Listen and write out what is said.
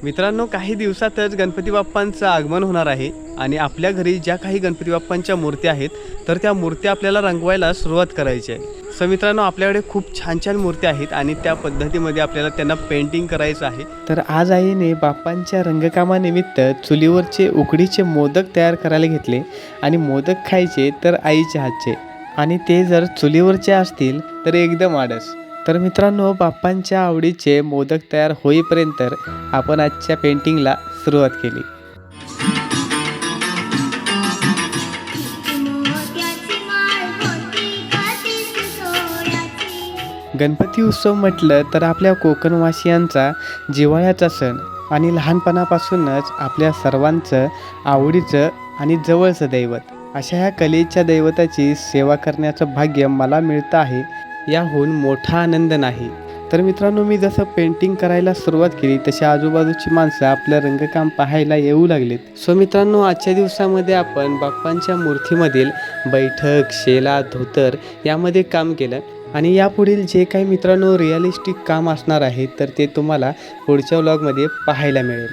मित्रांनो, काही दिवसातच गणपती बाप्पांचं आगमन होणार आहे आणि आपल्या घरी ज्या काही गणपती बाप्पांच्या मूर्त्या आहेत तर त्या मूर्त्या आपल्याला रंगवायला सुरुवात करायची आहे. सो मित्रांनो, आपल्याकडे खूप छान छान मूर्त्या आहेत आणि त्या पद्धतीमध्ये आपल्याला त्यांना पेंटिंग करायचं आहे. तर आज आईने बाप्पांच्या रंगकामानिमित्त चुलीवरचे उकडीचे मोदक तयार करायला घेतले आणि मोदक खायचे तर आईच्या हातचे, आणि ते जर चुलीवरचे असतील तर एकदम आडस. तर मित्रांनो, बाप्पांच्या आवडीचे मोदक तयार होईपर्यंत आपण आजच्या पेंटिंगला सुरुवात केली. गणपती उत्सव म्हटलं तर आपल्या कोकणवासियांचा जिव्हाळ्याचा सण आणि लहानपणापासूनच आपल्या सर्वांचं आवडीचं आणि जवळचं दैवत. अशा ह्या कलेच्या दैवताची सेवा करण्याचं भाग्य मला मिळतं आहे, याहून मोठा आनंद नाही. तर मित्रांनो, मी जसं पेंटिंग करायला सुरुवात केली तशी आजूबाजूची माणसं आपलं रंगकाम पाहायला येऊ लागलीत. सो मित्रांनो, आजच्या दिवसामध्ये आपण बाप्पांच्या मूर्तीमधील बैठक, शेला, धोतर यामध्ये काम केलं आणि यापुढील जे काही मित्रांनो रिअलिस्टिक काम असणार आहे तर ते तुम्हाला पुढच्या व्लॉगमध्ये पाहायला मिळेल.